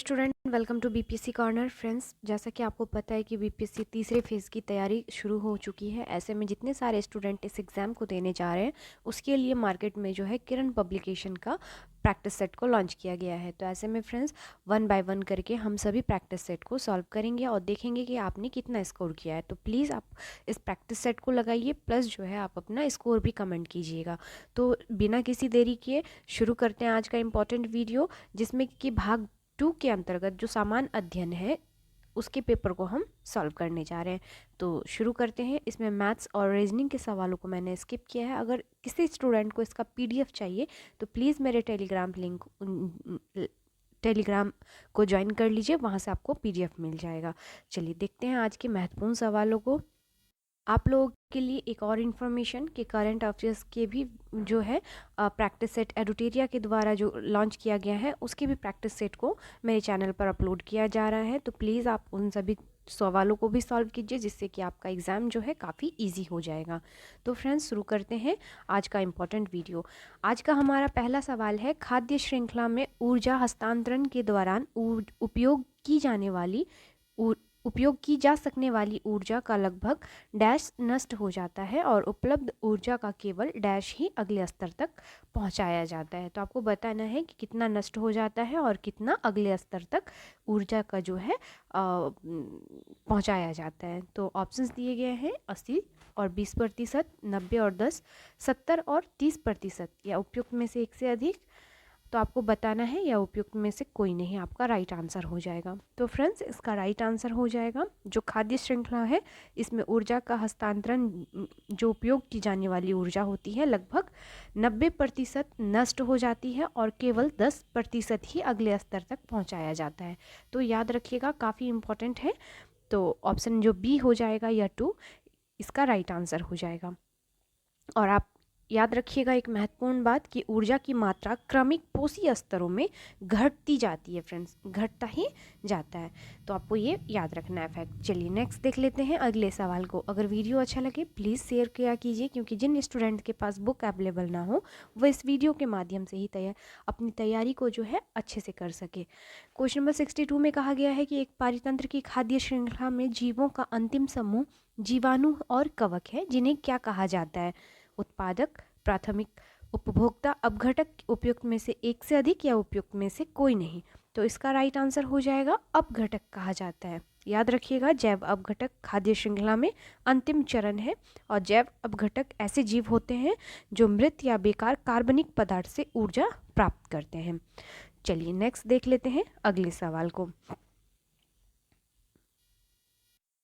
Student welcome to BPSC corner. Friends, जैसा कि आपको पता है कि बीपीएससी तीसरे फेज़ की तैयारी शुरू हो चुकी है। ऐसे में जितने सारे स्टूडेंट इस एग्ज़ाम को देने जा रहे हैं उसके लिए मार्केट में जो है किरण पब्लिकेशन का प्रैक्टिस सेट को लॉन्च किया गया है। तो ऐसे में फ्रेंड्स, वन बाय वन करके हम सभी प्रैक्टिस सेट को सॉल्व करेंगे और देखेंगे कि आपने कितना स्कोर किया है। तो प्लीज़ आप इस प्रैक्टिस सेट को लगाइए, प्लस जो है आप अपना स्कोर भी कमेंट कीजिएगा। तो बिना किसी देरी किए शुरू करते हैं आज का इम्पॉर्टेंट वीडियो, जिसमें कि भाग 2 के अंतर्गत जो सामान्य अध्ययन है उसके पेपर को हम सॉल्व करने जा रहे हैं। तो शुरू करते हैं। इसमें मैथ्स और रीजनिंग के सवालों को मैंने स्किप किया है। अगर किसी स्टूडेंट को इसका पीडीएफ चाहिए तो प्लीज़ मेरे टेलीग्राम को ज्वाइन कर लीजिए, वहाँ से आपको पीडीएफ मिल जाएगा। चलिए देखते हैं आज के महत्वपूर्ण सवालों को। आप लोगों के लिए एक और इन्फॉर्मेशन कि करंट अफेयर्स के भी जो है प्रैक्टिस सेट एडुटेरिया के द्वारा जो लॉन्च किया गया है उसके भी प्रैक्टिस सेट को मेरे चैनल पर अपलोड किया जा रहा है। तो प्लीज़ आप उन सभी सवालों को भी सॉल्व कीजिए, जिससे कि आपका एग्ज़ाम जो है काफ़ी इजी हो जाएगा। तो फ्रेंड्स, शुरू करते हैं आज का इम्पोर्टेंट वीडियो। आज का हमारा पहला सवाल है, खाद्य श्रृंखला में ऊर्जा हस्तांतरण के दौरान उपयोग की जा सकने वाली ऊर्जा का लगभग डैश नष्ट हो जाता है और उपलब्ध ऊर्जा का केवल डैश ही अगले स्तर तक पहुंचाया जाता है। तो आपको बताना है कि कितना नष्ट हो जाता है और कितना अगले स्तर तक ऊर्जा का जो है पहुंचाया जाता है। तो ऑप्शंस दिए गए हैं 80 और 20%, 90 और 10, 70 और 30%, या उपयुक्त में से एक से अधिक। तो आपको बताना है या उपयुक्त में से कोई नहीं आपका राइट आंसर हो जाएगा। तो फ्रेंड्स, इसका राइट आंसर हो जाएगा जो खाद्य श्रृंखला है इसमें ऊर्जा का हस्तांतरण, जो उपयोग की जाने वाली ऊर्जा होती है, लगभग 90% नष्ट हो जाती है और केवल 10% ही अगले स्तर तक पहुंचाया जाता है। तो याद रखिएगा, काफ़ी इंपॉर्टेंट है। तो ऑप्शन जो बी हो जाएगा या 2 इसका राइट आंसर हो जाएगा। और आप याद रखिएगा एक महत्वपूर्ण बात कि ऊर्जा की मात्रा क्रमिक पोषी स्तरों में घटती जाती है। फ्रेंड्स, घटता ही जाता है, तो आपको ये याद रखना है फैक्ट। चलिए नेक्स्ट देख लेते हैं अगले सवाल को। अगर वीडियो अच्छा लगे प्लीज़ शेयर किया कीजिए, क्योंकि जिन स्टूडेंट के पास बुक अवेलेबल ना हो वो इस वीडियो के माध्यम से ही अपनी तैयारी को जो है अच्छे से कर सके। क्वेश्चन नंबर 62 में कहा गया है कि एक पारितंत्र की खाद्य श्रृंखला में जीवों का अंतिम समूह जीवाणु और कवक है, जिन्हें क्या कहा जाता है? उत्पादक, प्राथमिक, उपभोक्ता, अपघटक, उपयुक्त में से एक से अधिक या उपयुक्त में से कोई नहीं। तो इसका राइट आंसर हो जाएगा अपघटक कहा जाता है। याद रखिएगा, जैव अपघटक खाद्य श्रृंखला में अंतिम चरण है और जैव अपघटक ऐसे जीव होते हैं जो मृत या बेकार कार्बनिक पदार्थ से ऊर्जा प्राप्त करते हैं। चलिए नेक्स्ट देख लेते हैं अगले सवाल को।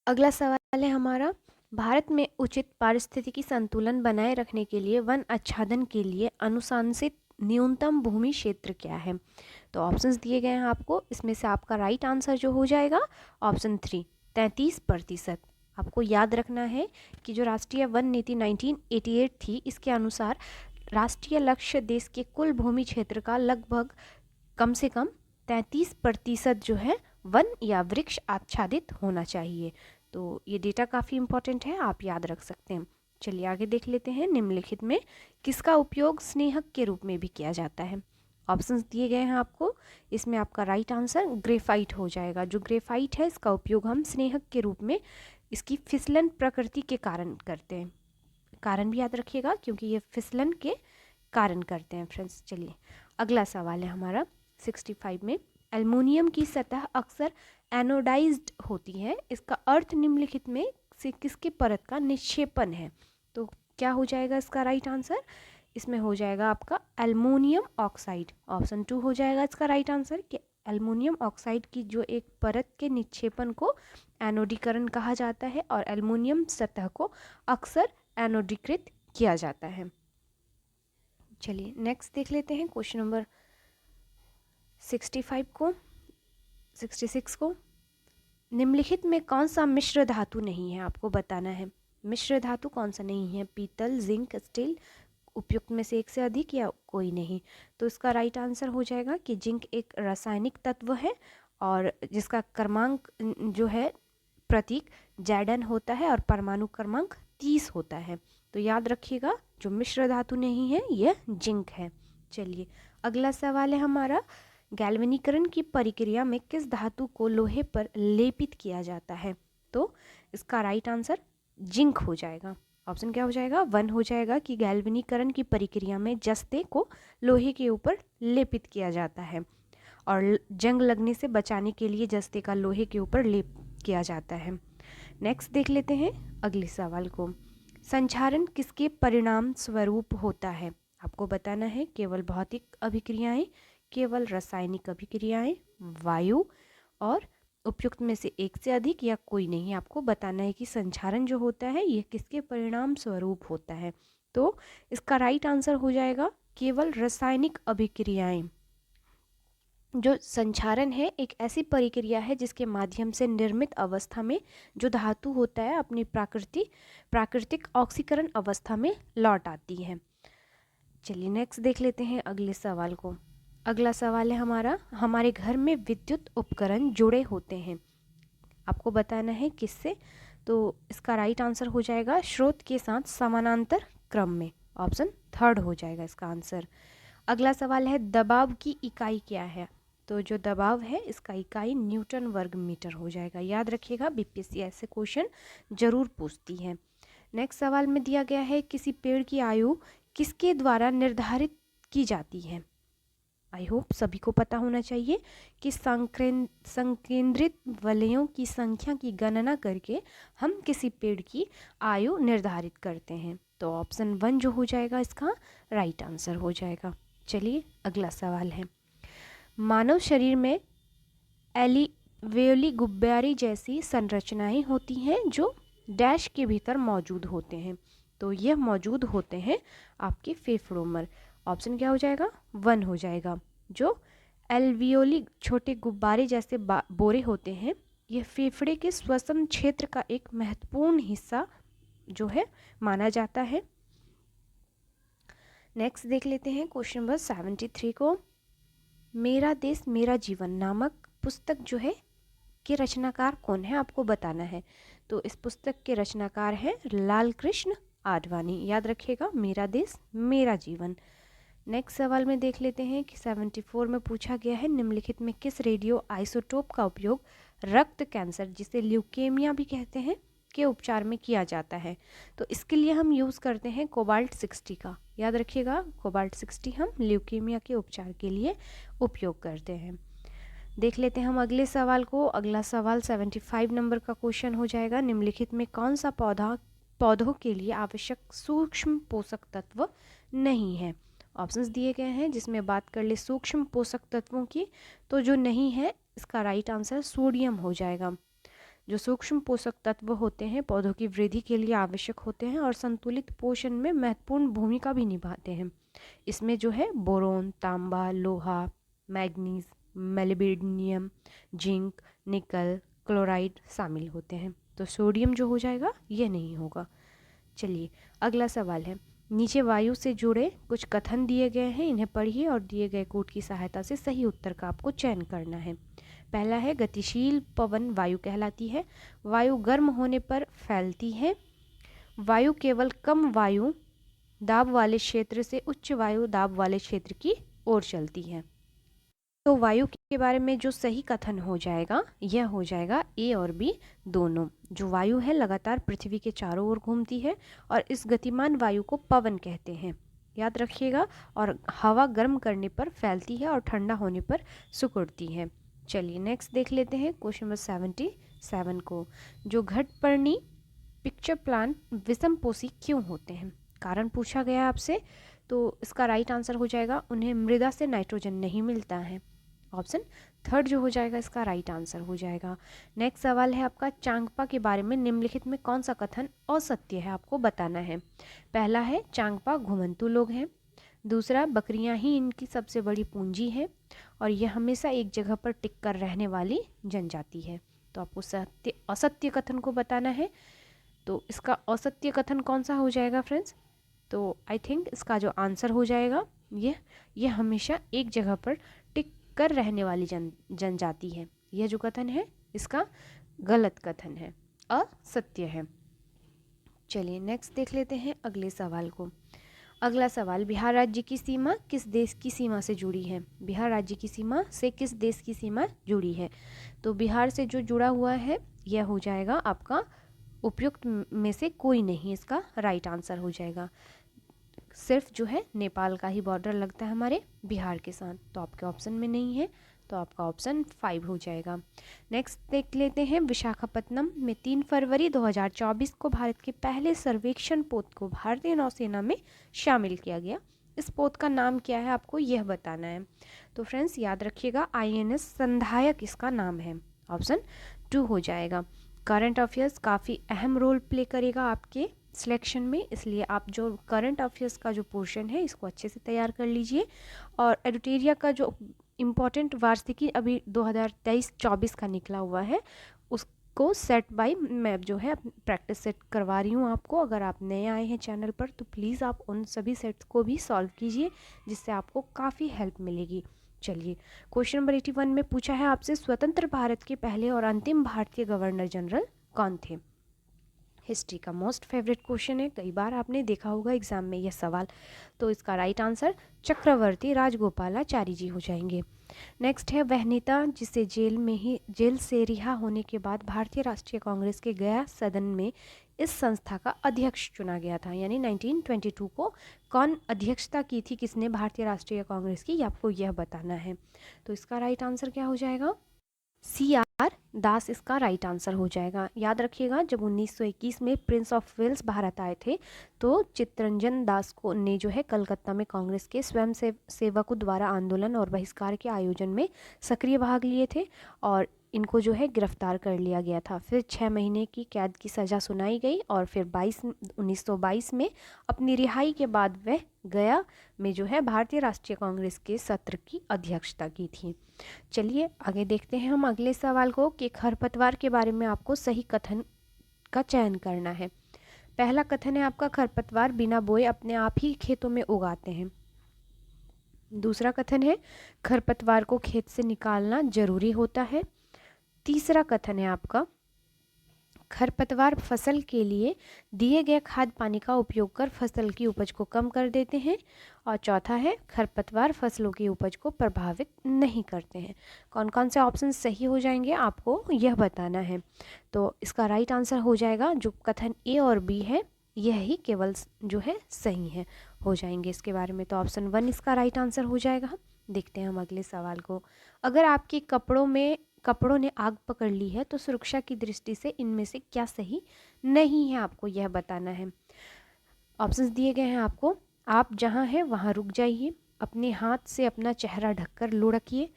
अगला सवाल है हमारा, भारत में उचित पारिस्थितिकी संतुलन बनाए रखने के लिए वन आच्छादन के लिए अनुशंसित न्यूनतम भूमि क्षेत्र क्या है? तो ऑप्शंस दिए गए हैं आपको, इसमें से आपका राइट आंसर जो हो जाएगा ऑप्शन 3, 33%। आपको याद रखना है कि जो राष्ट्रीय वन नीति 1988 थी, इसके अनुसार राष्ट्रीय लक्ष्य देश के कुल भूमि क्षेत्र का लगभग कम से कम 33% जो है वन या वृक्ष आच्छादित होना चाहिए। तो ये डेटा काफ़ी इंपॉर्टेंट है, आप याद रख सकते हैं। चलिए आगे देख लेते हैं, निम्नलिखित में किसका उपयोग स्नेहक के रूप में भी किया जाता है? ऑप्शंस दिए गए हैं आपको, इसमें आपका राइट आंसर ग्रेफाइट हो जाएगा। जो ग्रेफाइट है इसका उपयोग हम स्नेहक के रूप में इसकी फिसलन प्रकृति के कारण करते हैं। कारण भी याद रखिएगा क्योंकि ये फिसलन के कारण करते हैं। फ्रेंड्स, चलिए अगला सवाल है हमारा 65 में, एल्युमिनियम की सतह अक्सर एनोडाइज्ड होती है, इसका अर्थ निम्नलिखित में से किसके परत का निक्षेपण है? तो क्या हो जाएगा इसका राइट आंसर? इसमें हो जाएगा आपका एल्युमिनियम ऑक्साइड। ऑप्शन 2 हो जाएगा इसका राइट आंसर कि एल्युमिनियम ऑक्साइड की जो एक परत के निक्षेपण को एनोडीकरण कहा जाता है और एल्युमिनियम सतह को अक्सर एनोडीकृत किया जाता है। चलिए नेक्स्ट देख लेते हैं क्वेश्चन नंबर 66 को। निम्नलिखित में कौन सा मिश्र धातु नहीं है? आपको बताना है मिश्र धातु कौन सा नहीं है। पीतल, जिंक, स्टील, उपयुक्त में से एक से अधिक या कोई नहीं। तो इसका राइट आंसर हो जाएगा कि जिंक एक रासायनिक तत्व है और जिसका क्रमांक जो है प्रतीक Zn होता है और परमाणु क्रमांक 30 होता है। तो याद रखिएगा जो मिश्र धातु नहीं है यह जिंक है। चलिए अगला सवाल है हमारा गैल्वेनीकरण की प्रक्रिया में किस धातु को लोहे पर लेपित किया जाता है? तो इसका राइट आंसर जिंक हो जाएगा। ऑप्शन क्या हो जाएगा? 1 हो जाएगा कि गैल्वेनीकरण की प्रक्रिया में जस्ते को लोहे के ऊपर लेपित किया जाता है और जंग लगने से बचाने के लिए जस्ते का लोहे के ऊपर लेप किया जाता है। नेक्स्ट देख लेते हैं अगले सवाल को। संक्षारण किसके परिणाम स्वरूप होता है? आपको बताना है केवल भौतिक अभिक्रियाएं, केवल रासायनिक अभिक्रियाएं, वायु और उपयुक्त में से एक से अधिक या कोई नहीं। आपको बताना है कि संक्षारण जो होता है ये किसके परिणाम स्वरूप होता है। तो इसका राइट आंसर हो जाएगा केवल रासायनिक अभिक्रियाएं। जो संक्षारण है एक ऐसी प्रक्रिया है जिसके माध्यम से निर्मित अवस्था में जो धातु होता है अपनी प्राकृतिक ऑक्सीकरण अवस्था में लौट आती है। चलिए नेक्स्ट देख लेते हैं अगले सवाल को। अगला सवाल है हमारा, हमारे घर में विद्युत उपकरण जुड़े होते हैं। आपको बताना है किससे? तो इसका राइट आंसर हो जाएगा स्रोत के साथ समानांतर क्रम में। ऑप्शन थर्ड हो जाएगा इसका आंसर। अगला सवाल है दबाव की इकाई क्या है? तो जो दबाव है इसका इकाई न्यूटन वर्ग मीटर हो जाएगा। याद रखिएगा, बीपीएससी ऐसे क्वेश्चन जरूर पूछती है। नेक्स्ट सवाल में दिया गया है किसी पेड़ की आयु किसके द्वारा निर्धारित की जाती है? आई होप सभी को पता होना चाहिए कि संकेंद्रित वलयों की संख्या की गणना करके हम किसी पेड़ की आयु निर्धारित करते हैं। तो ऑप्शन 1 जो हो जाएगा इसका राइट आंसर हो जाएगा। चलिए अगला सवाल है, मानव शरीर में एल्वियोली गुब्बारे जैसी संरचनाएं होती हैं जो डैश के भीतर मौजूद होते हैं। तो यह मौजूद होते हैं आपके फेफड़ों में। ऑप्शन क्या हो जाएगा? 1 हो जाएगा। जो एल्वियोली छोटे गुब्बारे जैसे बोरे होते हैं यह फेफड़े के श्वसन क्षेत्र का एक महत्वपूर्ण हिस्सा जो है माना जाता है। नेक्स्ट देख लेते हैं क्वेश्चन नंबर 73 को। मेरा देश मेरा जीवन नामक पुस्तक जो है के रचनाकार कौन है? आपको बताना है। तो इस पुस्तक के रचनाकार हैं लाल कृष्ण आडवाणी। याद रखिएगा, मेरा देश मेरा जीवन। नेक्स्ट सवाल में देख लेते हैं कि 74 में पूछा गया है निम्नलिखित में किस रेडियो आइसोटोप का उपयोग रक्त कैंसर जिसे ल्यूकेमिया भी कहते हैं के उपचार में किया जाता है? तो इसके लिए हम यूज़ करते हैं कोबाल्ट 60 का। याद रखिएगा, कोबाल्ट 60 हम ल्यूकेमिया के उपचार के लिए उपयोग करते हैं। देख लेते हैं हम अगले सवाल को। अगला सवाल 75 नंबर का क्वेश्चन हो जाएगा, निम्नलिखित में कौन सा पौधों के लिए आवश्यक सूक्ष्म पोषक तत्व नहीं है? ऑप्शंस दिए गए हैं जिसमें बात कर ले सूक्ष्म पोषक तत्वों की, तो जो नहीं है इसका राइट आंसर सोडियम हो जाएगा। जो सूक्ष्म पोषक तत्व होते हैं पौधों की वृद्धि के लिए आवश्यक होते हैं और संतुलित पोषण में महत्वपूर्ण भूमिका भी निभाते हैं। इसमें जो है बोरोन, तांबा, लोहा, मैग्नीज, मेलिबेडियम, जिंक, निकल, क्लोराइड शामिल होते हैं। तो सोडियम जो हो जाएगा ये नहीं होगा। चलिए अगला सवाल है, नीचे वायु से जुड़े कुछ कथन दिए गए हैं, इन्हें पढ़िए और दिए गए कोड की सहायता से सही उत्तर का आपको चयन करना है। पहला है गतिशील पवन वायु कहलाती है, वायु गर्म होने पर फैलती है, वायु केवल कम वायु दाब वाले क्षेत्र से उच्च वायु दाब वाले क्षेत्र की ओर चलती है। तो वायु के बारे में जो सही कथन हो जाएगा यह हो जाएगा ए और बी दोनों। जो वायु है लगातार पृथ्वी के चारों ओर घूमती है और इस गतिमान वायु को पवन कहते हैं। याद रखिएगा, और हवा गर्म करने पर फैलती है और ठंडा होने पर सिकुड़ती है। चलिए नेक्स्ट देख लेते हैं क्वेश्चन नंबर 77 को। जो घटपर्णी पिक्चर प्लांट विषमपोषी क्यों होते हैं? कारण पूछा गया आपसे, तो इसका राइट आंसर हो जाएगा उन्हें मृदा से नाइट्रोजन नहीं मिलता है। ऑप्शन थर्ड जो हो जाएगा इसका राइट आंसर हो जाएगा। नेक्स्ट सवाल है आपका, चांगपा के बारे में निम्नलिखित में कौन सा कथन असत्य है? आपको बताना है। पहला है चांगपा घुमंतू लोग हैं, दूसरा बकरियां ही इनकी सबसे बड़ी पूंजी है, और यह हमेशा एक जगह पर टिक कर रहने वाली जनजाति है। तो आपको असत्य कथन को बताना है। तो इसका असत्य कथन कौन सा हो जाएगा फ्रेंड्स? तो आई थिंक इसका जो आंसर हो जाएगा यह हमेशा एक जगह पर टिक कर रहने वाली जनजाति है। यह जो कथन है इसका गलत कथन है, असत्य है। चलिए नेक्स्ट देख लेते हैं अगले सवाल को। अगला सवाल, बिहार राज्य की सीमा किस देश की सीमा से जुड़ी है? बिहार राज्य की सीमा से किस देश की सीमा जुड़ी है? तो बिहार से जो जुड़ा हुआ है यह हो जाएगा आपका उपयुक्त में से कोई नहीं, इसका राइट आंसर हो जाएगा। सिर्फ जो है नेपाल का ही बॉर्डर लगता है हमारे बिहार के साथ, तो आपके ऑप्शन में नहीं है, तो आपका ऑप्शन 5 हो जाएगा। नेक्स्ट देख लेते हैं, विशाखापत्तनम में 3 फरवरी 2024 को भारत के पहले सर्वेक्षण पोत को भारतीय नौसेना में शामिल किया गया। इस पोत का नाम क्या है आपको यह बताना है। तो फ्रेंड्स याद रखिएगा, INS संधायक इसका नाम है, ऑप्शन 2 हो जाएगा। करंट अफेयर्स काफ़ी अहम रोल प्ले करेगा आपके सिलेक्शन में, इसलिए आप जो करंट अफेयर्स का जो पोर्शन है इसको अच्छे से तैयार कर लीजिए। और एडुटेरिया का जो इम्पॉर्टेंट वार्षिकी अभी 2023-24 का निकला हुआ है उसको सेट बाय मैं जो है प्रैक्टिस सेट करवा रही हूँ आपको। अगर आप नए आए हैं चैनल पर तो प्लीज़ आप उन सभी सेट्स को भी सॉल्व कीजिए, जिससे आपको काफ़ी हेल्प मिलेगी। चलिए, क्वेश्चन नंबर 81 में पूछा है आपसे, स्वतंत्र भारत के पहले और अंतिम भारतीय गवर्नर जनरल कौन थे? हिस्ट्री का मोस्ट फेवरेट क्वेश्चन है, कई बार आपने देखा होगा एग्जाम में यह सवाल। तो इसका राइट आंसर चक्रवर्ती राजगोपालाचारी जी हो जाएंगे। नेक्स्ट है, वह नेता जिसे जेल से रिहा होने के बाद भारतीय राष्ट्रीय कांग्रेस के गया सदन में इस संस्था का अध्यक्ष चुना गया था, यानी 1922 को कौन अध्यक्षता की थी, किसने भारतीय राष्ट्रीय कांग्रेस की, आपको यह बताना है। तो इसका राइट आंसर क्या हो जाएगा? CR दास इसका राइट आंसर हो जाएगा। याद रखिएगा, जब 1921 में प्रिंस ऑफ वेल्स भारत आए थे तो चित्तरंजन दास को ने जो है कलकत्ता में कांग्रेस के स्वयं सेवकों द्वारा आंदोलन और बहिष्कार के आयोजन में सक्रिय भाग लिए थे और इनको जो है गिरफ्तार कर लिया गया था। फिर 6 महीने की कैद की सज़ा सुनाई गई और फिर 1922 में अपनी रिहाई के बाद वह गया में जो है भारतीय राष्ट्रीय कांग्रेस के सत्र की अध्यक्षता की थी। चलिए आगे देखते हैं हम अगले सवाल को, कि खरपतवार के बारे में आपको सही कथन का चयन करना है। पहला कथन है आपका, खरपतवार बिना बोए अपने आप ही खेतों में उगाते हैं। दूसरा कथन है, खरपतवार को खेत से निकालना जरूरी होता है। तीसरा कथन है आपका, खरपतवार फसल के लिए दिए गए खाद पानी का उपयोग कर फसल की उपज को कम कर देते हैं। और चौथा है, खरपतवार फसलों की उपज को प्रभावित नहीं करते हैं। कौन कौन से ऑप्शन सही हो जाएंगे आपको यह बताना है। तो इसका राइट आंसर हो जाएगा, जो कथन ए और बी है यही केवल जो है सही है हो जाएंगे इसके बारे में। तो ऑप्शन 1 इसका राइट आंसर हो जाएगा। देखते हैं हम अगले सवाल को, अगर आपके कपड़ों ने आग पकड़ ली है तो सुरक्षा की दृष्टि से इनमें से क्या सही नहीं है, आपको यह बताना है। ऑप्शंस दिए गए हैं आपको, आप जहां हैं वहां रुक जाइए, अपने हाथ से अपना चेहरा ढककर लुढ़किए,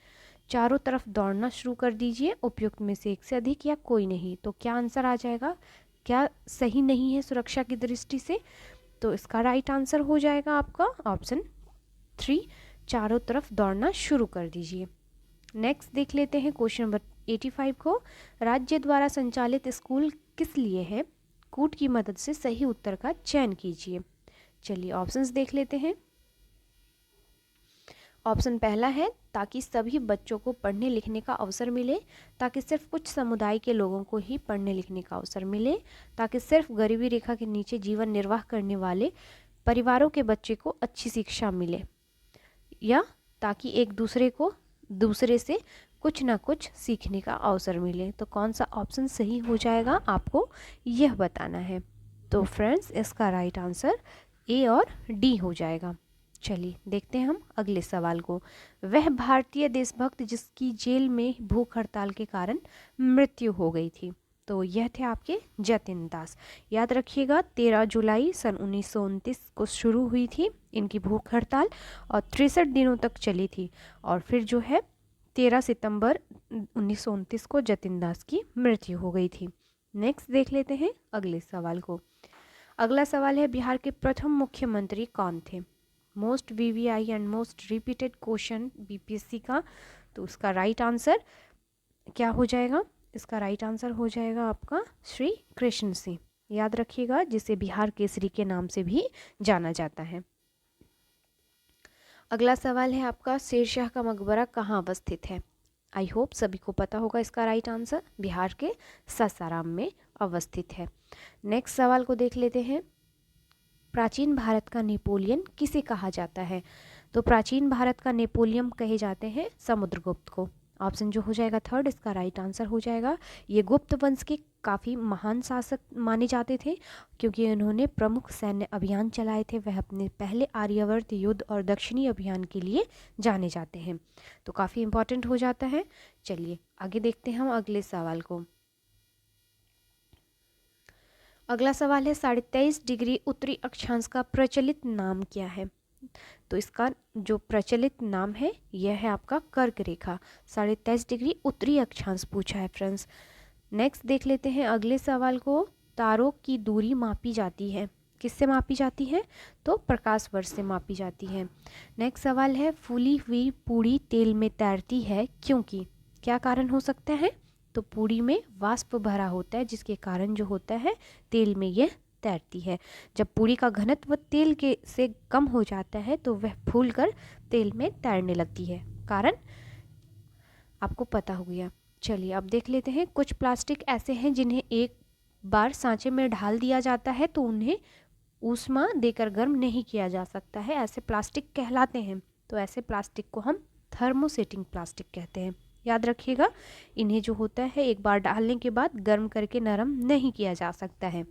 चारों तरफ दौड़ना शुरू कर दीजिए, उपयुक्त में से एक से अधिक या कोई नहीं। तो क्या आंसर आ जाएगा, क्या सही नहीं है सुरक्षा की दृष्टि से? तो इसका राइट आंसर हो जाएगा आपका ऑप्शन 3, चारों तरफ दौड़ना शुरू कर दीजिए। नेक्स्ट देख लेते हैं क्वेश्चन नंबर 85 को, राज्य द्वारा संचालित स्कूल किस लिए है? कूट की मदद से सही उत्तर का चयन कीजिए। चलिए ऑप्शंस देख लेते हैं। ऑप्शन पहला है, ताकि सभी बच्चों को पढ़ने लिखने का अवसर मिले, ताकि सिर्फ कुछ समुदाय के लोगों को ही पढ़ने लिखने का अवसर मिले, ताकि सिर्फ गरीबी रेखा के नीचे जीवन निर्वाह करने वाले परिवारों के बच्चे को अच्छी शिक्षा मिले, या ताकि एक दूसरे से कुछ ना कुछ सीखने का अवसर मिले। तो कौन सा ऑप्शन सही हो जाएगा आपको यह बताना है। तो फ्रेंड्स इसका राइट आंसर ए और डी हो जाएगा। चलिए देखते हैं हम अगले सवाल को, वह भारतीय देशभक्त जिसकी जेल में भूख हड़ताल के कारण मृत्यु हो गई थी। तो यह थे आपके जतिन दास। याद रखिएगा 13 जुलाई सन 1929 को शुरू हुई थी इनकी भूख हड़ताल और 63 दिनों तक चली थी, और फिर जो है 13 सितंबर 1929 को जतिन दास की मृत्यु हो गई थी। नेक्स्ट देख लेते हैं अगले सवाल को। अगला सवाल है, बिहार के प्रथम मुख्यमंत्री कौन थे? Most VVI and most repeated question BPSC का। तो उसका राइट आंसर क्या हो जाएगा? इसका राइट आंसर हो जाएगा आपका श्री कृष्ण सिंह। याद रखिएगा, जिसे बिहार केसरी के नाम से भी जाना जाता है। अगला सवाल है आपका, शेरशाह का मकबरा कहाँ अवस्थित है? आई होप सभी को पता होगा इसका राइट आंसर बिहार के सासाराम में अवस्थित है। नेक्स्ट सवाल को देख लेते हैं। प्राचीन भारत का नेपोलियन किसे कहा जाता है? तो प्राचीन भारत का नेपोलियन कहे जाते हैं समुद्रगुप्त को। ऑप्शन जो हो जाएगा थर्ड इसका राइट आंसर हो जाएगा। ये गुप्त वंश के काफ़ी महान शासक माने जाते थे क्योंकि उन्होंने प्रमुख सैन्य अभियान चलाए थे। वह अपने पहले आर्यावर्त युद्ध और दक्षिणी अभियान के लिए जाने जाते हैं, तो काफ़ी इंपॉर्टेंट हो जाता है। चलिए आगे देखते हैं हम अगले सवाल को। अगला सवाल है 23.5 डिग्री उत्तरी अक्षांश का प्रचलित नाम क्या है? तो इसका जो प्रचलित नाम है यह है आपका कर्क रेखा। 23.5 डिग्री उत्तरी अक्षांश पूछा है फ्रेंड्स। नेक्स्ट देख लेते हैं अगले सवाल को। तारों की दूरी मापी जाती है, किससे मापी जाती है? तो प्रकाश वर्ष से मापी जाती है। नेक्स्ट सवाल है फूली हुई पूड़ी तेल में तैरती है क्योंकि, क्या कारण हो सकता है? तो पूड़ी में वाष्प भरा होता है जिसके कारण जो होता है तेल में यह तैरती है। जब पूड़ी का घनत्व तेल के से कम हो जाता है तो वह फूलकर तेल में तैरने लगती है। कारण आपको पता हो गया। चलिए अब देख लेते हैं। कुछ प्लास्टिक ऐसे हैं जिन्हें एक बार सांचे में ढाल दिया जाता है तो उन्हें ऊष्मा देकर गर्म नहीं किया जा सकता है, ऐसे प्लास्टिक कहलाते हैं। तो ऐसे प्लास्टिक को हम थर्मोसेटिंग प्लास्टिक कहते हैं। याद रखिएगा, इन्हें जो होता है एक बार डालने के बाद गर्म करके नरम नहीं किया जा सकता है।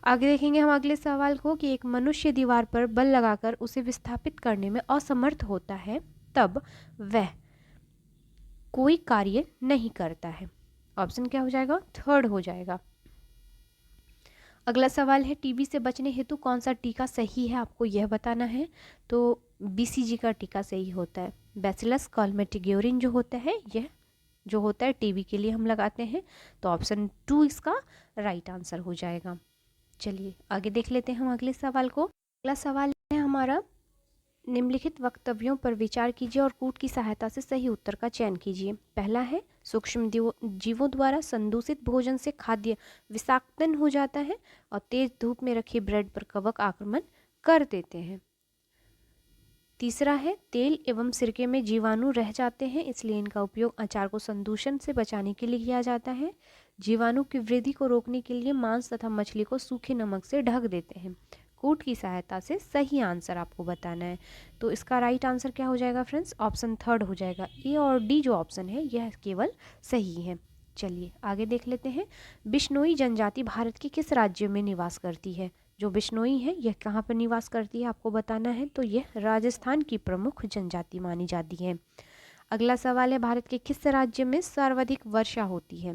आगे देखेंगे हम अगले सवाल को कि एक मनुष्य दीवार पर बल लगाकर उसे विस्थापित करने में असमर्थ होता है तब वह कोई कार्य नहीं करता है। ऑप्शन क्या हो जाएगा? थर्ड हो जाएगा। अगला सवाल है टीबी से बचने हेतु कौन सा टीका सही है, आपको यह बताना है। तो बीसीजी का टीका सही होता है। बैसिलस कॉलमेटिग्योरिन जो होता है यह जो होता है टीबी के लिए हम लगाते हैं। तो ऑप्शन 2 इसका राइट आंसर हो जाएगा। चलिए आगे देख लेते हैं हम अगले सवाल को। अगला सवाल है हमारा निम्नलिखित वक्तव्यों पर विचार कीजिए और कूट की सहायता से सही उत्तर का चयन कीजिए। पहला है सूक्ष्म जीवों द्वारा संदूषित भोजन से खाद्य विषाक्तन हो जाता है और तेज धूप में रखी ब्रेड पर कवक आक्रमण कर देते हैं। तीसरा है तेल एवं सिरके में जीवाणु रह जाते हैं इसलिए इनका उपयोग अचार को संदूषण से बचाने के लिए किया जाता है। जीवाणु की वृद्धि को रोकने के लिए मांस तथा मछली को सूखे नमक से ढक देते हैं। कूट की सहायता से सही आंसर आपको बताना है। तो इसका राइट आंसर क्या हो जाएगा फ्रेंड्स? ऑप्शन थर्ड हो जाएगा। ए और डी जो ऑप्शन है यह केवल सही है। चलिए आगे देख लेते हैं। बिश्नोई जनजाति भारत के किस राज्य में निवास करती है? जो बिश्नोई है यह कहाँ पर निवास करती है आपको बताना है। तो यह राजस्थान की प्रमुख जनजाति मानी जाती है। अगला सवाल है भारत के किस राज्य में सर्वाधिक वर्षा होती है?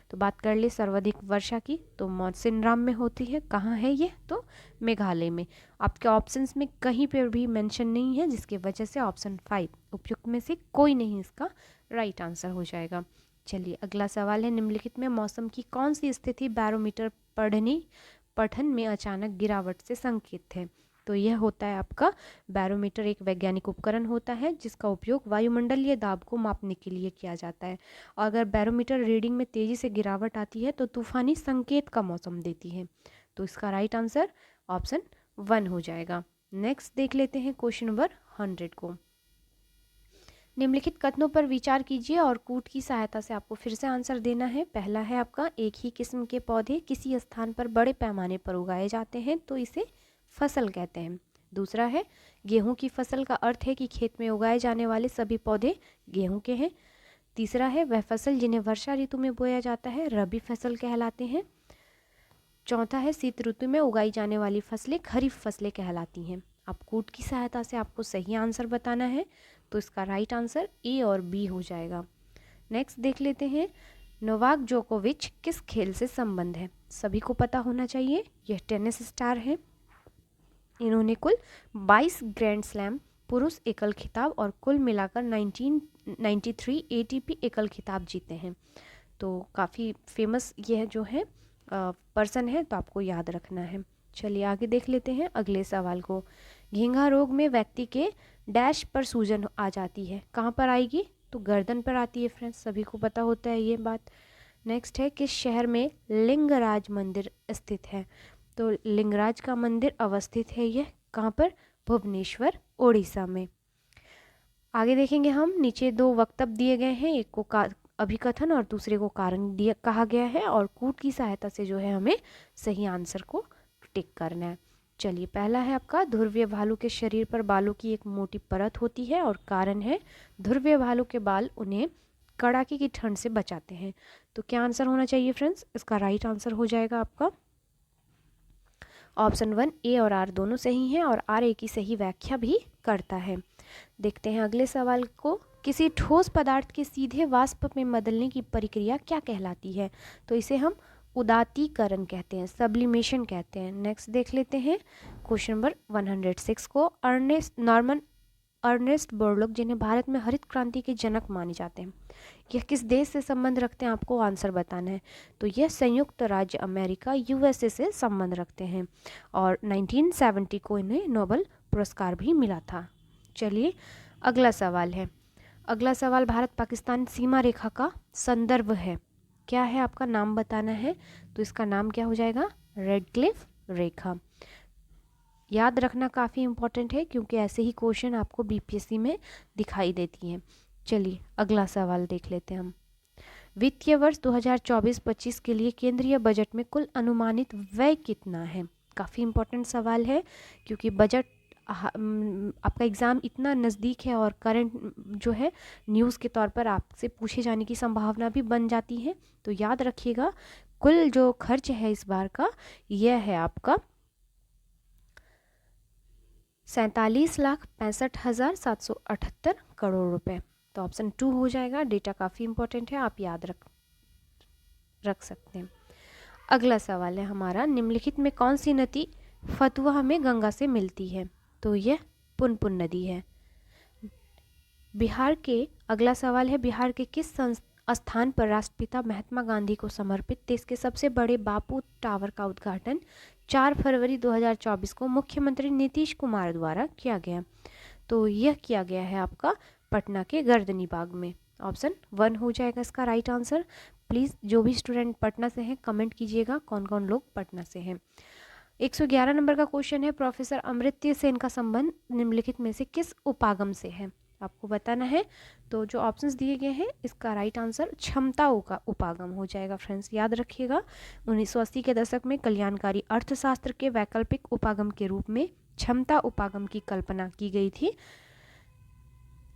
तो बात कर ले सर्वाधिक वर्षा की, तो मौसिनराम में होती है। कहाँ है ये? तो मेघालय में। आपके ऑप्शंस में कहीं पर भी मेंशन नहीं है जिसकी वजह से ऑप्शन 5 उपयुक्त में से कोई नहीं इसका राइट आंसर हो जाएगा। चलिए अगला सवाल है निम्नलिखित में मौसम की कौन सी स्थिति बैरोमीटर पठन में अचानक गिरावट से संकेत है? तो यह होता है आपका बैरोमीटर, एक वैज्ञानिक उपकरण होता है जिसका उपयोग वायुमंडलीय दाब को मापने के लिए किया जाता है। और अगर बैरोमीटर रीडिंग में तेजी से गिरावट आती है तो तूफानी संकेत का मौसम देती है। तो इसका राइट आंसर ऑप्शन 1 हो जाएगा। नेक्स्ट देख लेते हैं क्वेश्चन नंबर 100 को। निम्नलिखित कथनों पर विचार कीजिए और कूट की सहायता से आपको फिर से आंसर देना है। पहला है आपका एक ही किस्म के पौधे किसी स्थान पर बड़े पैमाने पर उगाए जाते हैं तो इसे फसल कहते हैं। दूसरा है गेहूं की फसल का अर्थ है कि खेत में उगाए जाने वाले सभी पौधे गेहूं के हैं। तीसरा है वह फसल जिन्हें वर्षा ऋतु में बोया जाता है रबी फसल कहलाते हैं। चौथा है शीत ऋतु में उगाई जाने वाली फसलें खरीफ फसलें कहलाती हैं। अब कूट की सहायता से आपको सही आंसर बताना है। तो इसका राइट आंसर ए और बी हो जाएगा। नेक्स्ट देख लेते हैं नोवाक जोकोविच किस खेल से संबंध है? सभी को पता होना चाहिए, यह टेनिस स्टार है। इन्होंने कुल 22 ग्रैंड स्लैम पुरुष एकल खिताब और कुल मिलाकर 1993 एटीपी एकल खिताब जीते हैं। तो काफ़ी फेमस यह जो है पर्सन है, तो आपको याद रखना है। चलिए आगे देख लेते हैं अगले सवाल को। घींघा रोग में व्यक्ति के डैश पर सूजन आ जाती है, कहाँ पर आएगी? तो गर्दन पर आती है फ्रेंड्स, सभी को पता होता है ये बात। नेक्स्ट है किस शहर में लिंगराज मंदिर स्थित है? तो लिंगराज का मंदिर अवस्थित है यह कहाँ पर? भुवनेश्वर ओडिशा में। आगे देखेंगे हम नीचे दो वक्तव्य दिए गए हैं, एक को अभिकथन और दूसरे को कारण दिया कहा गया है और कूट की सहायता से जो है हमें सही आंसर को टिक करना है। चलिए, पहला है आपका, ध्रुवीय भालू के शरीर पर बालों की एक मोटी परत होती है और कारण है ध्रुवीय भालू के बाल उन्हें कड़ाके की ठंड से बचाते हैं। तो क्या आंसर होना चाहिए फ्रेंड्स? इसका राइट आंसर हो जाएगा आपका ऑप्शन 1, ए और आर दोनों सही हैं और आर ए की सही व्याख्या भी करता है। देखते हैं अगले सवाल को। किसी ठोस पदार्थ के सीधे वाष्प में बदलने की प्रक्रिया क्या कहलाती है? तो इसे हम उदातीकरण कहते हैं, सब्लिमेशन कहते हैं। नेक्स्ट देख लेते हैं क्वेश्चन नंबर 106 को। अर्नेस्ट बोरलॉग, जिन्हें भारत में हरित क्रांति के जनक माने जाते हैं, यह किस देश से संबंध रखते हैं? आपको आंसर बताना है। तो यह संयुक्त राज्य अमेरिका यूएसए से संबंध रखते हैं और 1970 को इन्हें नोबेल पुरस्कार भी मिला था। चलिए अगला सवाल है। अगला सवाल भारत पाकिस्तान सीमा रेखा का संदर्भ है। क्या है? आपका नाम बताना है। तो इसका नाम क्या हो जाएगा? रेडक्लिफ रेखा। याद रखना काफ़ी इंपॉर्टेंट है क्योंकि ऐसे ही क्वेश्चन आपको बीपीएससी में दिखाई देती हैं। चलिए अगला सवाल देख लेते हैं हम। वित्तीय वर्ष 2024-25 के लिए केंद्रीय बजट में कुल अनुमानित व्यय कितना है? काफ़ी इंपॉर्टेंट सवाल है क्योंकि बजट आपका एग्ज़ाम इतना नज़दीक है और करंट जो है न्यूज़ के तौर पर आपसे पूछे जाने की संभावना भी बन जाती है। तो याद रखिएगा, कुल जो खर्च है इस बार का यह है आपका 47,65,778 करोड़ रुपए। तो ऑप्शन 2 हो जाएगा। डेटा काफ़ी इंपॉर्टेंट है, आप याद रख सकते हैं। अगला सवाल है हमारा, निम्नलिखित में कौन सी नदी फतुहा में गंगा से मिलती है? तो यह पुनपुन नदी है। बिहार के अगला सवाल है, बिहार के किस स्थान पर राष्ट्रपिता महात्मा गांधी को समर्पित देश के सबसे बड़े बापू टावर का उद्घाटन 4 फरवरी 2024 को मुख्यमंत्री नीतीश कुमार द्वारा किया गया? तो यह किया गया है आपका पटना के गर्दनी बाग में। ऑप्शन 1 हो जाएगा इसका राइट आंसर। प्लीज़ जो भी स्टूडेंट पटना से हैं कमेंट कीजिएगा कौन कौन लोग पटना से हैं। 111 नंबर का क्वेश्चन है, प्रोफेसर अमर्त्य सेन का संबंध निम्नलिखित में से किस उपागम से है? आपको बताना है। तो जो ऑप्शंस दिए गए हैं इसका राइट आंसर क्षमताओं का उपागम हो जाएगा। फ्रेंड्स याद रखिएगा, 1980 के दशक में कल्याणकारी अर्थशास्त्र के वैकल्पिक उपागम के रूप में क्षमता उपागम की कल्पना की गई थी।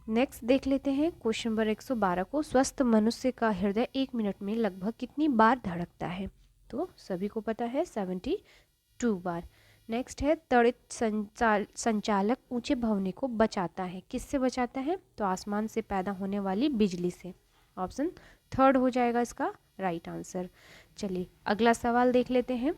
नेक्स्ट देख लेते हैं क्वेश्चन नंबर 112 को। स्वस्थ मनुष्य का हृदय 1 मिनट में लगभग कितनी बार धड़कता है? तो सभी को पता है 72 बार। नेक्स्ट है, त्वरित संचालक ऊंचे भवने को बचाता है। किससे बचाता है? तो आसमान से पैदा होने वाली बिजली से। ऑप्शन 3 हो जाएगा इसका राइट आंसर। चलिए अगला सवाल देख लेते हैं।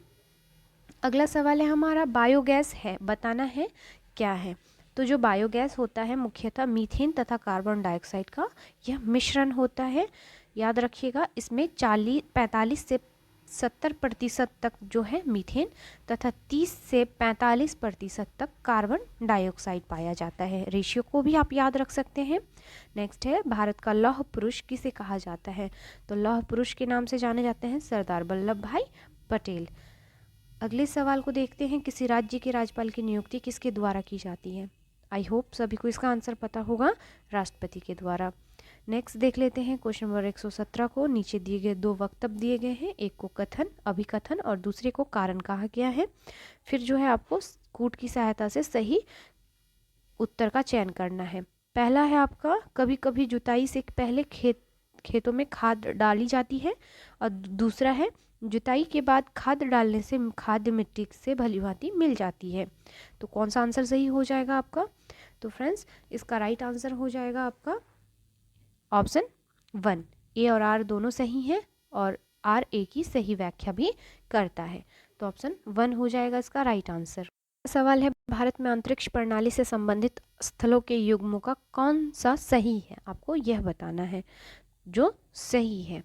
अगला सवाल है हमारा, बायोगैस है, बताना है क्या है? तो जो बायोगैस होता है मुख्यतः मीथेन तथा कार्बन डाइऑक्साइड का यह मिश्रण होता है। याद रखिएगा, इसमें 45 से 70% तक जो है मीथेन तथा 30 से 45% तक कार्बन डाइऑक्साइड पाया जाता है। रेशियो को भी आप याद रख सकते हैं। नेक्स्ट है, भारत का लौह पुरुष किसे कहा जाता है? तो लौह पुरुष के नाम से जाने जाते हैं सरदार वल्लभ भाई पटेल। अगले सवाल को देखते हैं, किसी राज्य के राज्यपाल की नियुक्ति किसके द्वारा की जाती है? आई होप सभी को इसका आंसर पता होगा, राष्ट्रपति के द्वारा। नेक्स्ट देख लेते हैं क्वेश्चन नंबर 117 को। नीचे दिए गए 2 वक्तव्य दिए गए हैं, एक को कथन, अभिकथन और दूसरे को कारण कहा गया है। फिर जो है आपको कूट की सहायता से सही उत्तर का चयन करना है। पहला है आपका, कभी कभी जुताई से पहले खेतों में खाद डाली जाती है और दूसरा है, जुताई के बाद खाद डालने से खाद्य मिट्टी से भली भांति मिल जाती है। तो कौन सा आंसर सही हो जाएगा आपका? तो फ्रेंड्स इसका राइट आंसर हो जाएगा आपका ऑप्शन 1। ए और आर दोनों सही हैं और आर ए की सही व्याख्या भी करता है। तो ऑप्शन 1 हो जाएगा इसका राइट आंसर। सवाल है, भारत में अंतरिक्ष प्रणाली से संबंधित स्थलों के युग्मों का कौन सा सही है? आपको यह बताना है जो सही है।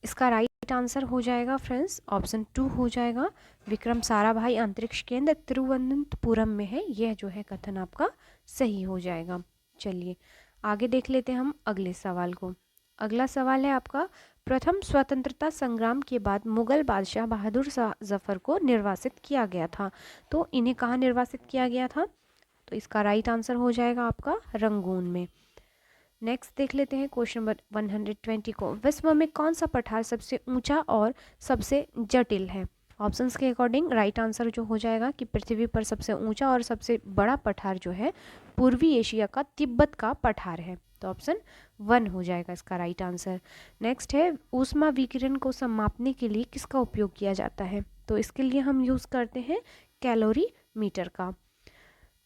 इसका राइट आंसर हो जाएगा फ्रेंड्स ऑप्शन 2 हो जाएगा। विक्रम साराभाई अंतरिक्ष केंद्र तिरुवनंतपुरम में है, यह जो है कथन आपका सही हो जाएगा। चलिए आगे देख लेते हैं हम अगले सवाल को। अगला सवाल है आपका, प्रथम स्वतंत्रता संग्राम के बाद मुगल बादशाह बहादुर शाह जफर को निर्वासित किया गया था। तो इन्हें कहाँ निर्वासित किया गया था? तो इसका राइट आंसर हो जाएगा आपका रंगून में। नेक्स्ट देख लेते हैं क्वेश्चन नंबर 120 को। विश्व में कौन सा पठार सबसे ऊंचा और सबसे जटिल है? ऑप्शंस के अकॉर्डिंग राइट आंसर जो हो जाएगा कि पृथ्वी पर सबसे ऊंचा और सबसे बड़ा पठार जो है पूर्वी एशिया का तिब्बत का पठार है। तो ऑप्शन 1 हो जाएगा इसका राइट आंसर। नेक्स्ट है ऊष्मा विकिरण को मापने के लिए किसका उपयोग किया जाता है? तो इसके लिए हम यूज़ करते हैं कैलोरी मीटर का।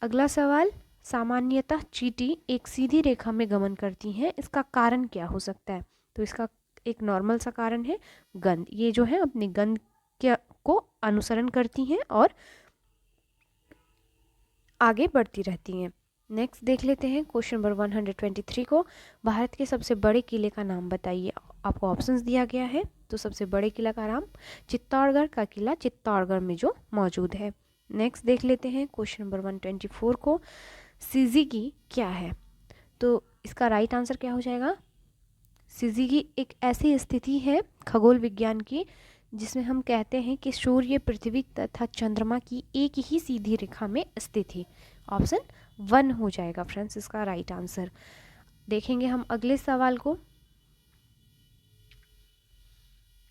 अगला सवाल, सामान्यतः चींटी एक सीधी रेखा में गमन करती हैं, इसका कारण क्या हो सकता है? तो इसका एक नॉर्मल सा कारण है गंध। ये जो है अपनी गंध को अनुसरण करती हैं और आगे बढ़ती रहती हैं। नेक्स्ट देख लेते हैं क्वेश्चन नंबर 123 को। भारत के सबसे बड़े किले का नाम बताइए। आपको ऑप्शंस दिया गया है। तो सबसे बड़े किला का नाम चित्तौड़गढ़ का किला चित्तौड़गढ़ में जो मौजूद है। नेक्स्ट देख लेते हैं क्वेश्चन नंबर 124 को। सिजिगी क्या है? तो इसका राइट आंसर क्या हो जाएगा? सिजिगी एक ऐसी स्थिति है खगोल विज्ञान की जिसमें हम कहते हैं कि सूर्य, पृथ्वी तथा चंद्रमा की एक ही सीधी रेखा में स्थित है। ऑप्शन 1 हो जाएगा फ्रेंड्स इसका राइट आंसर। देखेंगे हम अगले सवाल को।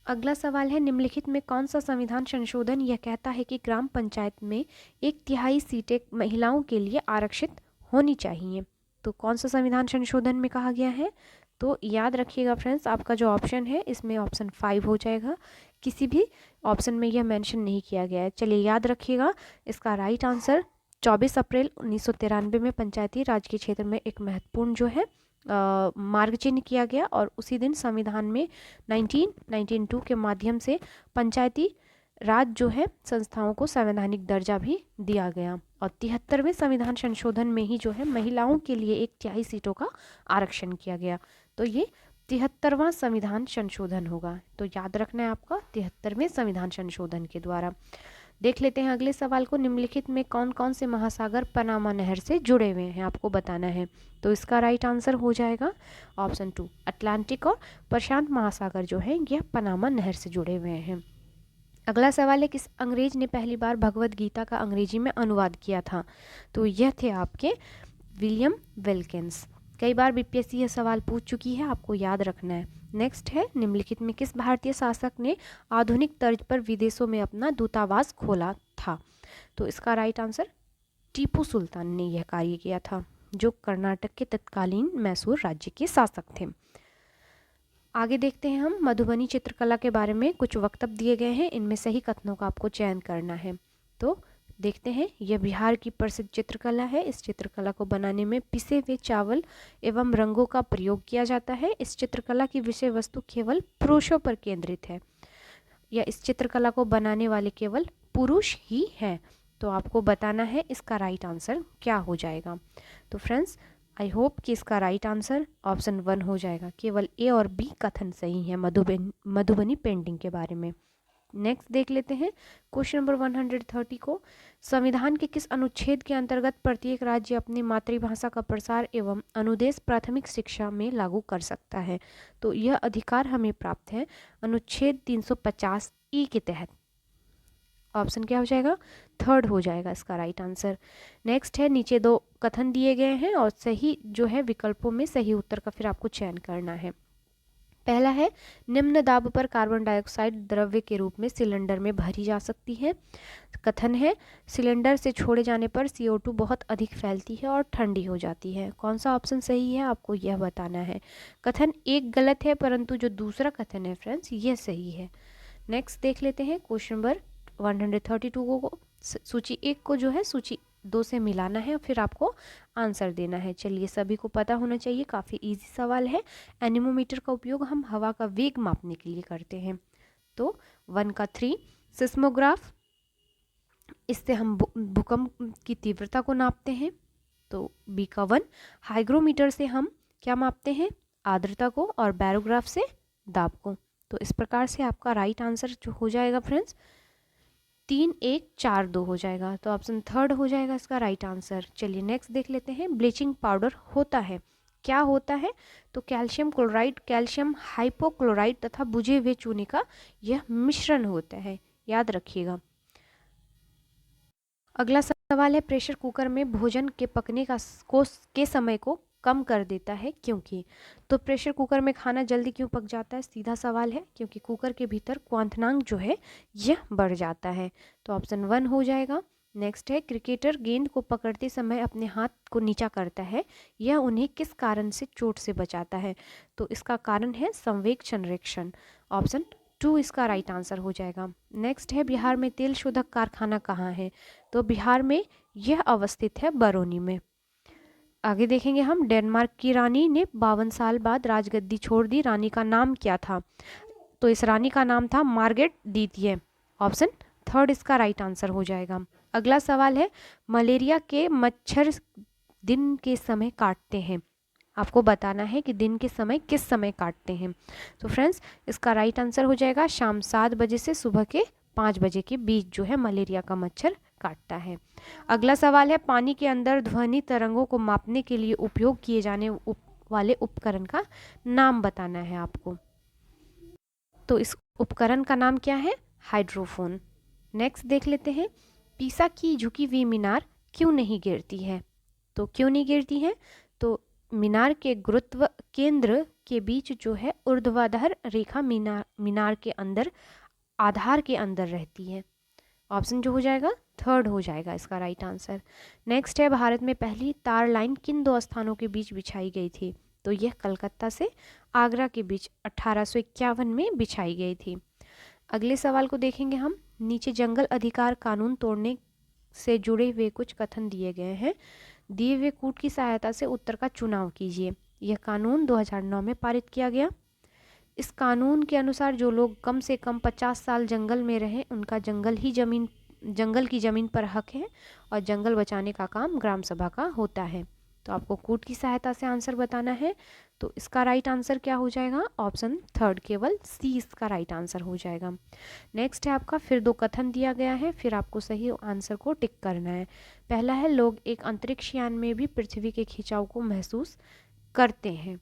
अगला सवाल है, निम्नलिखित में कौन सा संविधान संशोधन यह कहता है कि ग्राम पंचायत में 1/3 सीटें महिलाओं के लिए आरक्षित होनी चाहिए? तो कौन सा संविधान संशोधन में कहा गया है? तो याद रखिएगा फ्रेंड्स, आपका जो ऑप्शन है इसमें ऑप्शन 5 हो जाएगा। किसी भी ऑप्शन में यह मेंशन नहीं किया गया है। चलिए याद रखिएगा, इसका राइट आंसर 24 अप्रैल 1993 में पंचायती राज के क्षेत्र में एक महत्वपूर्ण जो है मार्ग चिन्ह किया गया और उसी दिन संविधान में 1992 के माध्यम से पंचायती राज जो है संस्थाओं को संवैधानिक दर्जा भी दिया गया और 73वें संविधान संशोधन में ही जो है महिलाओं के लिए 1/3 सीटों का आरक्षण किया गया। तो ये 73वां संविधान संशोधन होगा। तो याद रखना है आपका 73वें संविधान संशोधन के द्वारा। देख लेते हैं अगले सवाल को। निम्नलिखित में कौन कौन से महासागर पनामा नहर से जुड़े हुए हैं आपको बताना है। तो इसका राइट आंसर हो जाएगा ऑप्शन 2, अटलांटिक और प्रशांत महासागर जो है यह पनामा नहर से जुड़े हुए हैं। अगला सवाल है, किस अंग्रेज ने पहली बार भगवद गीता का अंग्रेजी में अनुवाद किया था? तो यह थे आपके विलियम विल्किंस। कई बार बीपीएससी यह सवाल पूछ चुकी है, आपको याद रखना है। नेक्स्ट है, निम्नलिखित में किस भारतीय शासक ने आधुनिक तर्ज पर विदेशों में अपना दूतावास खोला था? तो इसका राइट आंसर टीपू सुल्तान ने यह कार्य किया था, जो कर्नाटक के तत्कालीन मैसूर राज्य के शासक थे। आगे देखते हैं हम मधुबनी चित्रकला के बारे में कुछ वक्तव्य दिए गए हैं, इनमें सही कथनों का आपको चयन करना है। तो देखते हैं, यह बिहार की प्रसिद्ध चित्रकला है। इस चित्रकला को बनाने में पिसे हुए चावल एवं रंगों का प्रयोग किया जाता है। इस चित्रकला की विषय वस्तु केवल पुरुषों पर केंद्रित है, या इस चित्रकला को बनाने वाले केवल पुरुष ही हैं। तो आपको बताना है इसका राइट आंसर क्या हो जाएगा। तो फ्रेंड्स, आई होप कि इसका राइट आंसर ऑप्शन 1 हो जाएगा। केवल ए और बी कथन सही है मधुबनी पेंटिंग के बारे में। नेक्स्ट देख लेते हैं क्वेश्चन नंबर 130 को। संविधान के किस अनुच्छेद के अंतर्गत प्रत्येक राज्य अपनी मातृभाषा का प्रसार एवं अनुदेश प्राथमिक शिक्षा में लागू कर सकता है? तो यह अधिकार हमें प्राप्त है अनुच्छेद 350 के तहत। ऑप्शन क्या हो जाएगा? 3 हो जाएगा इसका राइट आंसर। नेक्स्ट है, नीचे 2 कथन दिए गए हैं और सही जो है विकल्पों में सही उत्तर का फिर आपको चयन करना है। पहला है, निम्न दाब पर कार्बन डाइऑक्साइड द्रव्य के रूप में सिलेंडर में भरी जा सकती है। कथन है, सिलेंडर से छोड़े जाने पर CO2 बहुत अधिक फैलती है और ठंडी हो जाती है। कौन सा ऑप्शन सही है आपको यह बताना है। कथन 1 गलत है, परंतु जो दूसरा कथन है फ्रेंड्स यह सही है। नेक्स्ट देख लेते हैं क्वेश्चन नंबर 132 को। सूची 1 को जो है सूची 2 से मिलाना है और फिर आपको आंसर देना है। चलिए, सभी को पता होना चाहिए, काफ़ी इजी सवाल है। एनीमोमीटर का उपयोग हम हवा का वेग मापने के लिए करते हैं। तो 1 का 3 सिस्मोग्राफ, इससे हम भूकंप की तीव्रता को नापते हैं। तो बी का 1 हाइग्रोमीटर से हम क्या मापते हैं? आर्द्रता को, और बैरोग्राफ से दाब को। तो इस प्रकार से आपका राइट आंसर जो हो जाएगा फ्रेंड्स 3, 1, 4, 2 हो जाएगा। तो ऑप्शन 3 हो जाएगा इसका राइट आंसर। चलिए नेक्स्ट देख लेते हैं, ब्लीचिंग पाउडर होता है, क्या होता है? तो कैल्शियम क्लोराइड, कैल्शियम हाइपोक्लोराइड तथा बुझे हुए चूने का यह मिश्रण होता है, याद रखिएगा। अगला सवाल है, प्रेशर कुकर में भोजन के पकने के समय को कम कर देता है क्योंकि। तो प्रेशर कुकर में खाना जल्दी क्यों पक जाता है? सीधा सवाल है, क्योंकि कुकर के भीतर क्वथनांक जो है यह बढ़ जाता है। तो ऑप्शन 1 हो जाएगा। नेक्स्ट है, क्रिकेटर गेंद को पकड़ते समय अपने हाथ को नीचा करता है, यह उन्हें किस कारण से चोट से बचाता है? तो इसका कारण है संवेग संरक्षण। ऑप्शन 2 इसका राइट आंसर हो जाएगा। नेक्स्ट है, बिहार में तेल शोधक कारखाना कहाँ है? तो बिहार में यह अवस्थित है बरौनी में। आगे देखेंगे हम, डेनमार्क की रानी ने 52 साल बाद राजगद्दी छोड़ दी, रानी का नाम क्या था? तो इस रानी का नाम था मार्गरेट द्वितीय। ऑप्शन 3 इसका राइट आंसर हो जाएगा। अगला सवाल है, मलेरिया के मच्छर दिन के समय काटते हैं, आपको बताना है कि दिन के समय किस समय काटते हैं। तो फ्रेंड्स, इसका राइट आंसर हो जाएगा शाम 7 बजे से सुबह के 5 बजे के बीच जो है मलेरिया का मच्छर काटता है। अगला सवाल है, पानी के अंदर ध्वनि तरंगों को मापने के लिए उपयोग किए जाने वाले उपकरण का नाम बताना है आपको। तो इस उपकरण का नाम क्या है? हाइड्रोफोन। नेक्स्ट देख लेते हैं, पीसा की झुकी हुई मीनार क्यों नहीं गिरती है? तो क्यों नहीं गिरती है? तो मीनार के गुरुत्व केंद्र के बीच जो है ऊर्ध्वाधर रेखा मीनार के अंदर आधार के अंदर रहती है। ऑप्शन जो हो जाएगा 3 हो जाएगा इसका राइट आंसर। नेक्स्ट है, भारत में पहली तार लाइन किन 2 स्थानों के बीच बिछाई गई थी? तो यह कलकत्ता से आगरा के बीच 1851 में बिछाई गई थी। अगले सवाल को देखेंगे हम, नीचे जंगल अधिकार कानून तोड़ने से जुड़े हुए कुछ कथन दिए गए हैं, दिए हुए कूट की सहायता से उत्तर का चुनाव कीजिए। यह कानून 2009 में पारित किया गया। इस कानून के अनुसार जो लोग कम से कम 50 साल जंगल में रहें उनका जंगल की ज़मीन पर हक है और जंगल बचाने का काम ग्राम सभा का होता है। तो आपको कूट की सहायता से आंसर बताना है। तो इसका राइट आंसर क्या हो जाएगा? ऑप्शन 3 केवल सी इसका राइट आंसर हो जाएगा। नेक्स्ट है आपका, फिर 2 कथन दिया गया है, फिर आपको सही आंसर को टिक करना है। पहला है, लोग एक अंतरिक्ष यान में भी पृथ्वी के खिंचाव को महसूस करते हैं।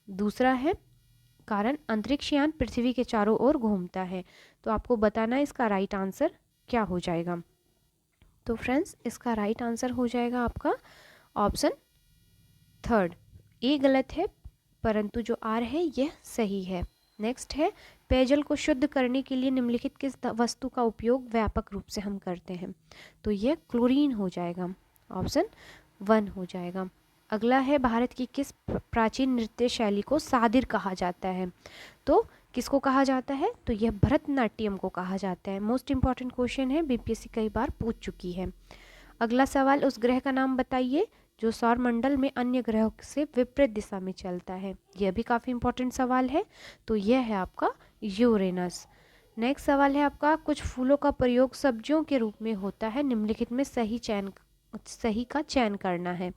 दूसरा है, कारण अंतरिक्ष यान पृथ्वी के चारों ओर घूमता है। तो आपको बताना है इसका राइट आंसर क्या हो जाएगा। तो फ्रेंड्स, इसका राइट आंसर हो जाएगा आपका ऑप्शन 3। ए गलत है परंतु जो आर है यह सही है। नेक्स्ट है, पेयजल को शुद्ध करने के लिए निम्नलिखित किस वस्तु का उपयोग व्यापक रूप से हम करते हैं? तो यह क्लोरीन हो जाएगा। ऑप्शन 1 हो जाएगा। अगला है, भारत की किस प्राचीन नृत्य शैली को सादिर कहा जाता है? तो किसको कहा जाता है? तो यह भरतनाट्यम को कहा जाता है। मोस्ट इंपॉर्टेंट क्वेश्चन है, बीपीएससी कई बार पूछ चुकी है। अगला सवाल, उस ग्रह का नाम बताइए जो सौरमंडल में अन्य ग्रहों से विपरीत दिशा में चलता है। यह भी काफ़ी इंपॉर्टेंट सवाल है। तो यह है आपका यूरेनस। नेक्स्ट सवाल है आपका, कुछ फूलों का प्रयोग सब्जियों के रूप में होता है, निम्नलिखित में सही का चयन करना है।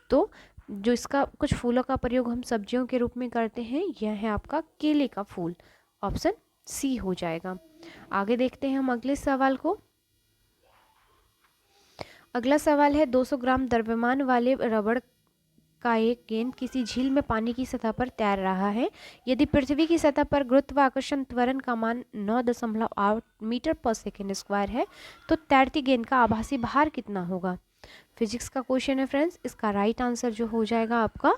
तो जो इसका कुछ फूलों का प्रयोग हम सब्जियों के रूप में करते हैं, यह है आपका केले का फूल। ऑप्शन सी हो जाएगा। आगे देखते हैं हम अगले सवाल को। अगला सवाल है, 200 ग्राम द्रव्यमान वाले रबड़ का एक गेंद किसी झील में पानी की सतह पर तैर रहा है। यदि पृथ्वी की सतह पर गुरुत्वाकर्षण त्वरण का मान 9.8 मीटर पर सेकेंड स्क्वायर है तो तैरती गेंद का आभासी भार कितना होगा? फिजिक्स का क्वेश्चन है फ्रेंड्स। इसका राइट आंसर जो हो जाएगा आपका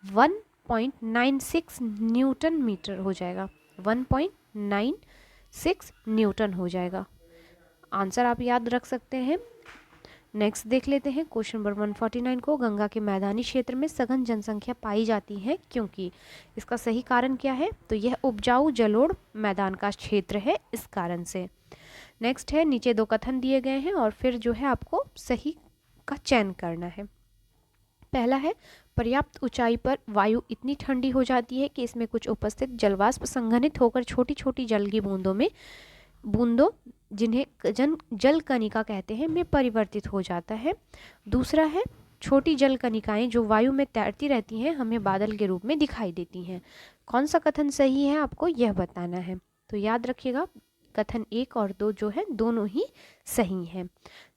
1.96 न्यूटन मीटर हो जाएगा। 1.96 न्यूटन हो जाएगा। आंसर आप याद रख सकते हैं। नेक्स्ट देख लेते हैं क्वेश्चन नंबर 149 को, गंगा के मैदानी क्षेत्र में सघन जनसंख्या पाई जाती है क्योंकि। इसका सही कारण क्या है? तो यह उपजाऊ जलोढ़ मैदान का क्षेत्र है, इस कारण से। नेक्स्ट है, नीचे 2 कथन दिए गए हैं और फिर जो है आपको सही का चयन करना है। पहला है, पर्याप्त ऊंचाई पर वायु इतनी ठंडी हो जाती है कि इसमें कुछ उपस्थित जलवाष्प संघनित होकर छोटी छोटी जल की बूंदों जिन्हें जल कणिका कहते हैं में परिवर्तित हो जाता है। दूसरा है, छोटी जल कणिकाएं जो वायु में तैरती रहती हैं हमें बादल के रूप में दिखाई देती हैं। कौन सा कथन सही है आपको यह बताना है। तो याद रखिएगा, कथन 1 और 2 जो है दोनों ही सही हैं।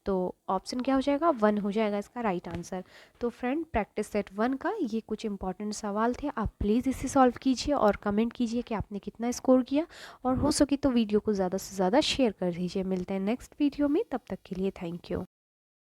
तो ऑप्शन क्या हो जाएगा? 1 हो जाएगा इसका राइट आंसर। तो फ्रेंड, प्रैक्टिस सेट 1 का ये कुछ इंपॉर्टेंट सवाल थे, आप प्लीज़ इसे सॉल्व कीजिए और कमेंट कीजिए कि आपने कितना स्कोर किया, और हो सके तो वीडियो को ज़्यादा से ज़्यादा शेयर कर दीजिए। मिलते हैं नेक्स्ट वीडियो में, तब तक के लिए थैंक यू।